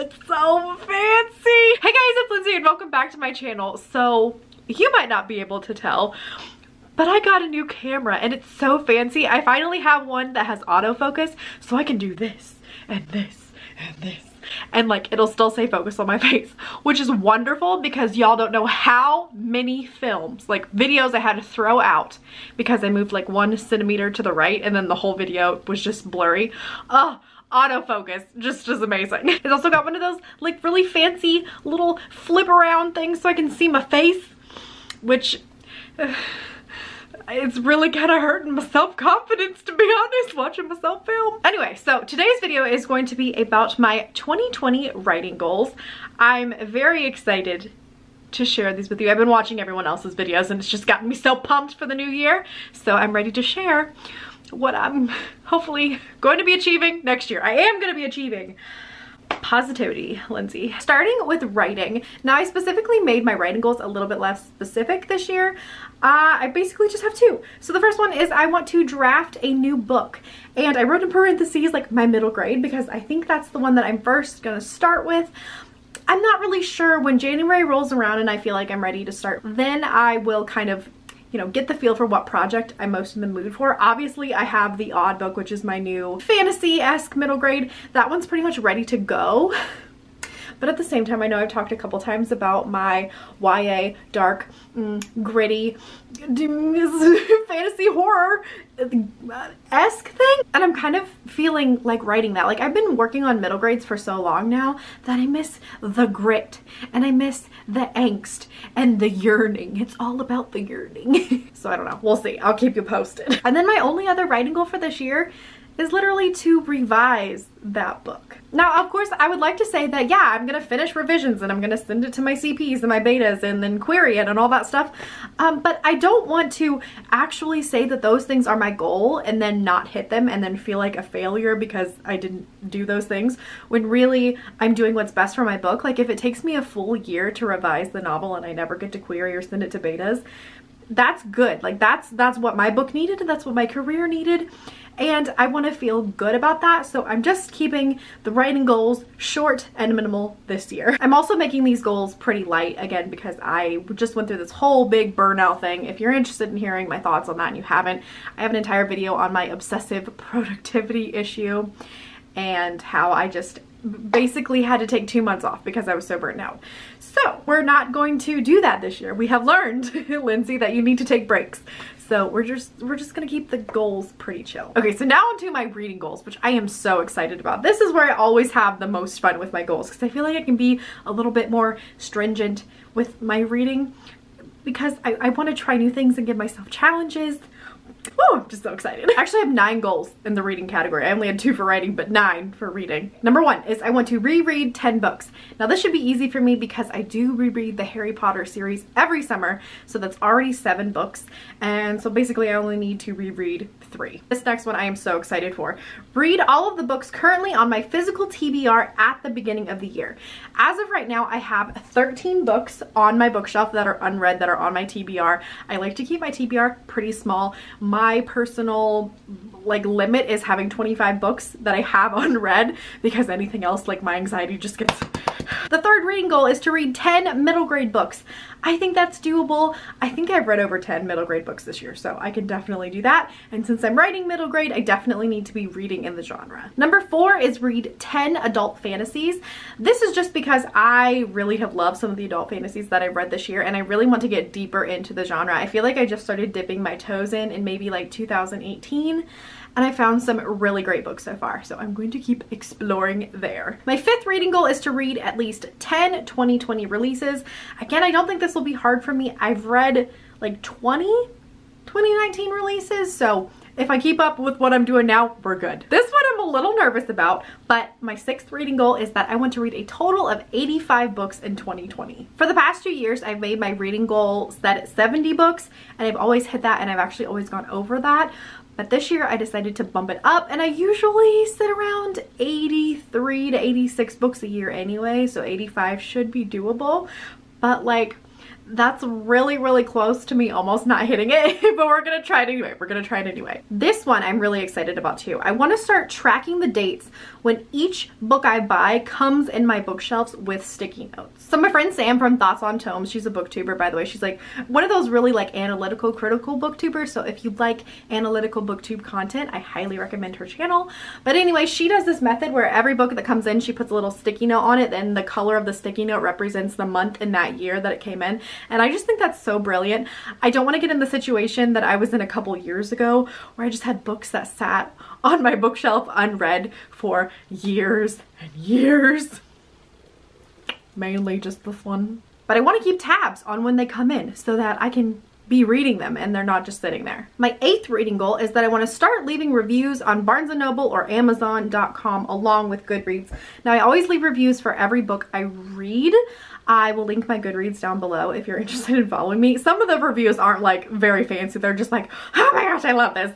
it's so fancy. Hey guys, it's Lindsay and welcome back to my channel. So you might not be able to tell, but I got a new camera and it's so fancy. I finally have one that has autofocus, so I can do this and this and this. And like, it'll still say focus on my face, which is wonderful because y'all don't know how many films, like videos I had to throw out because I moved like 1 centimeter to the right and then the whole video was just blurry. Autofocus just is amazing. It's also got one of those like really fancy little flip around things so I can see my face, which it's really kind of hurting my self-confidence, to be honest, watching myself film. Anyway, so today's video is going to be about my 2020 writing goals. I'm very excited to share these with you. I've been watching everyone else's videos and it's just gotten me so pumped for the new year. So I'm ready to share what I'm hopefully going to be achieving next year. I am going to be achieving. Positivity, Lindsay. Starting with writing. Now I specifically made my writing goals a little bit less specific this year. I basically just have 2. So the first one is I want to draft a new book. And I wrote in parentheses like my middle grade because I think that's the one that I'm first gonna start with. I'm not really sure. When January rolls around and I feel like I'm ready to start, then I will kind of, you know, get the feel for what project I'm most in the mood for. Obviously, I have the Odd Book, which is my new fantasy-esque middle grade. That one's pretty much ready to go. But at the same time, I know I've talked a couple times about my YA, dark, gritty, fantasy horror-esque thing. And I'm kind of feeling like writing that. Like, I've been working on middle grades for so long now that I miss the grit and I miss the angst and the yearning. It's all about the yearning. So I don't know. We'll see. I'll keep you posted. And then my only other writing goal for this year is literally to revise that book. Now, of course, I would like to say that, yeah, I'm gonna finish revisions and I'm gonna send it to my CPs and my betas and then query it and all that stuff. But I don't want to actually say that those things are my goal and then not hit them and then feel like a failure because I didn't do those things, when really I'm doing what's best for my book. Like, if it takes me a full year to revise the novel and I never get to query or send it to betas, that's good. Like, that's what my book needed and that's what my career needed. And I want to feel good about that, so I'm just keeping the writing goals short and minimal this year. I'm also making these goals pretty light, again, because I just went through this whole big burnout thing. If you're interested in hearing my thoughts on that and you haven't, I have an entire video on my obsessive productivity issue and how I just basically had to take 2 months off because I was so burnt out. So we're not going to do that this year. We have learned, Lindsay, that you need to take breaks. So we're just gonna keep the goals pretty chill. Okay, so now onto my reading goals, which I am so excited about. This is where I always have the most fun with my goals because I feel like I can be a little bit more stringent with my reading because I want to try new things and give myself challenges. Oh, I'm just so excited. I actually have 9 goals in the reading category. I only had 2 for writing, but 9 for reading. Number 1 is I want to reread 10 books. Now this should be easy for me because I do reread the Harry Potter series every summer, so that's already 7 books. And so basically I only need to reread 3. This next one I am so excited for. Read all of the books currently on my physical TBR at the beginning of the year. As of right now, I have 13 books on my bookshelf that are unread that are on my TBR. I like to keep my TBR pretty small. My personal like limit is having 25 books that I have unread because anything else, like, my anxiety just gets... The third reading goal is to read 10 middle grade books. I think that's doable. I think I've read over 10 middle grade books this year, so I can definitely do that. And since I'm writing middle grade, I definitely need to be reading in the genre. Number 4 is read 10 adult fantasies. This is just because I really have loved some of the adult fantasies that I've read this year, and I really want to get deeper into the genre. I feel like I just started dipping my toes in maybe like 2018. And I found some really great books so far, so I'm going to keep exploring there. My 5th reading goal is to read at least 10 2020 releases. Again, I don't think this will be hard for me. I've read like 20 2019 releases, so if I keep up with what I'm doing now, we're good. This one I'm a little nervous about, but my 6th reading goal is that I want to read a total of 85 books in 2020. For the past 2 years, I've made my reading goal set at 70 books, and I've always hit that, and I've actually always gone over that. But this year I decided to bump it up, and I usually sit around 83 to 86 books a year anyway, so 85 should be doable. But like, That's really, really close to me almost not hitting it, but we're gonna try it anyway. We're gonna try it anyway. This one I'm really excited about too. I want to start tracking the dates when each book I buy comes in my bookshelves with sticky notes. So my friend Sam from Thoughts on Tomes, she's a booktuber, by the way. She's like one of those really like analytical, critical booktubers. So if you like analytical booktube content, I highly recommend her channel. But anyway, she does this method where every book that comes in, she puts a little sticky note on it, and the color of the sticky note represents the month in that year that it came in. And I just think that's so brilliant. I don't want to get in the situation that I was in a couple years ago where I just had books that sat on my bookshelf unread for years and years. Mainly just this one. But I want to keep tabs on when they come in so that I can be reading them and they're not just sitting there. My 8th reading goal is that I want to start leaving reviews on Barnes & Noble or Amazon.com along with Goodreads. Now I always leave reviews for every book I read. I will link my Goodreads down below if you're interested in following me. Some of the reviews aren't like very fancy. They're just like, oh my gosh, I love this.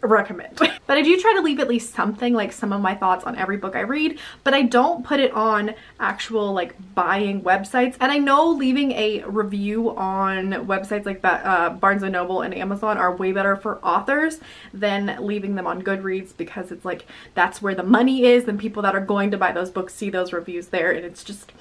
Recommend. But I do try to leave at least something, like some of my thoughts on every book I read, but I don't put it on actual like buying websites. And I know leaving a review on websites like Barnes & Noble and Amazon are way better for authors than leaving them on Goodreads, because it's like that's where the money is, and people that are going to buy those books see those reviews there, and it's just,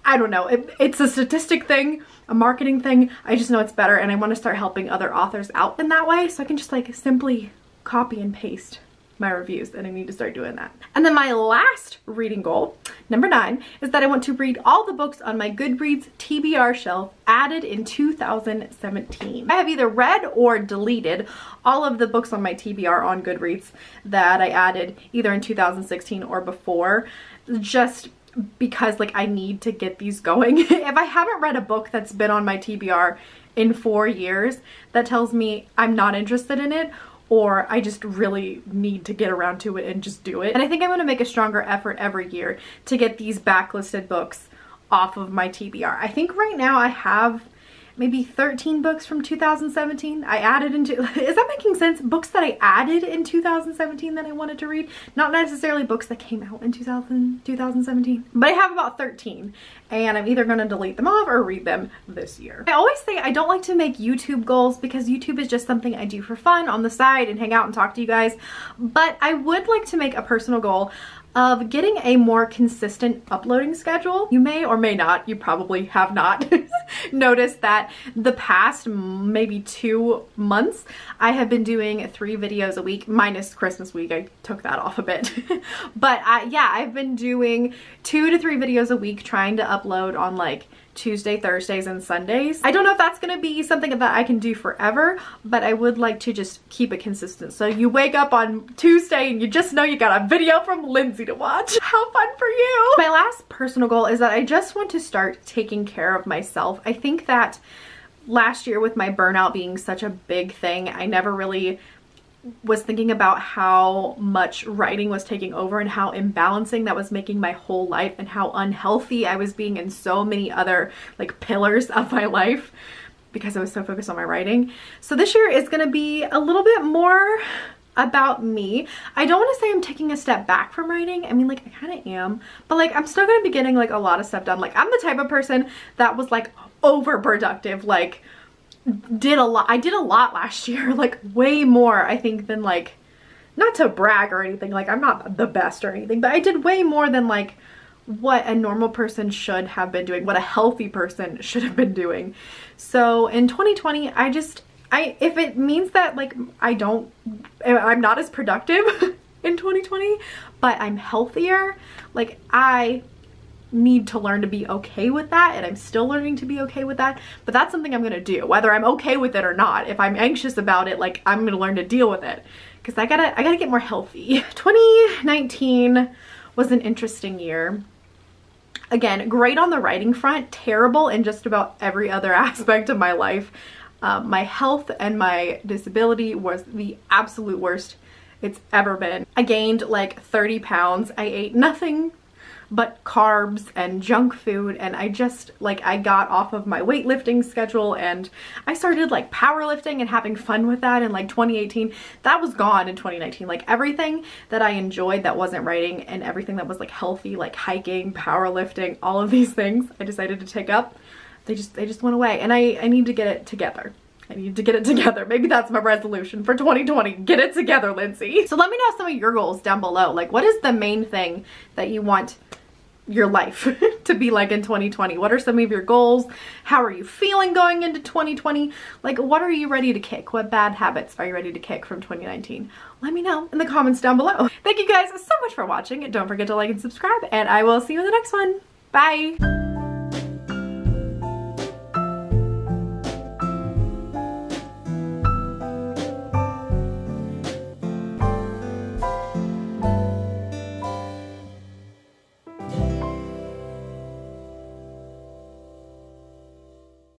I don't know, it's a statistic thing, a marketing thing. I just know it's better, and I want to start helping other authors out in that way, so I can just like simply copy and paste my reviews, and I need to start doing that. And then my last reading goal, number 9, is that I want to read all the books on my Goodreads TBR shelf added in 2017. I have either read or deleted all of the books on my TBR on Goodreads that I added either in 2016 or before, just because like I need to get these going. If I haven't read a book that's been on my TBR in 4 years, that tells me I'm not interested in it, or I just really need to get around to it and just do it. And I think I'm gonna make a stronger effort every year to get these backlisted books off of my TBR. I think right now I have maybe 13 books from 2017 I added into, is that making sense? Books that I added in 2017 that I wanted to read, not necessarily books that came out in 2017, but I have about 13, and I'm either gonna delete them off or read them this year. I always say I don't like to make YouTube goals because YouTube is just something I do for fun on the side and hang out and talk to you guys, but I would like to make a personal goal of getting a more consistent uploading schedule. You may or may not, you probably have not noticed that the past maybe 2 months I have been doing 3 videos a week, minus Christmas week. I took that off a bit. But yeah, I've been doing 2 to 3 videos a week, trying to upload on like Tuesday, Thursdays, and Sundays. I don't know if that's gonna be something that I can do forever, but I would like to just keep it consistent. So you wake up on Tuesday and you just know you got a video from Lindsay to watch. How fun for you! My last personal goal is that I just want to start taking care of myself. I think that last year, with my burnout being such a big thing, I never really was thinking about how much writing was taking over and how imbalancing that was making my whole life, and how unhealthy I was being in so many other like pillars of my life because I was so focused on my writing. So this year is gonna be a little bit more about me. I don't want to say I'm taking a step back from writing. I mean, like, I kind of am, but like I'm still gonna be getting like a lot of stuff done. Like, I'm the type of person that was like overproductive, like I did a lot last year, like way more I think than, like, not to brag or anything, like I'm not the best or anything, but I did way more than like what a normal person should have been doing, what a healthy person should have been doing. So in 2020, if it means that like I'm not as productive in 2020, but I'm healthier, like I need to learn to be okay with that, and I'm still learning to be okay with that. But that's something I'm gonna do, whether I'm okay with it or not. If I'm anxious about it, like I'm gonna learn to deal with it, because I gotta get more healthy. 2019 was an interesting year. Again, great on the writing front, terrible in just about every other aspect of my life. My health and my disability was the absolute worst it's ever been. I gained like 30 pounds. I ate nothing but carbs and junk food, and I just like, I got off of my weightlifting schedule, and I started like powerlifting and having fun with that in like 2018. That was gone in 2019. Like everything that I enjoyed that wasn't writing, and everything that was like healthy, like hiking, powerlifting, all of these things I decided to take up. they just went away, and I need to get it together. I need to get it together. Maybe that's my resolution for 2020. Get it together, Lindsay. So let me know some of your goals down below. Like, what is the main thing that you want your life to be like in 2020? What are some of your goals? How are you feeling going into 2020? Like, what are you ready to kick? What bad habits are you ready to kick from 2019? Let me know in the comments down below. Thank you guys so much for watching. Don't forget to like and subscribe, and I will see you in the next one. Bye.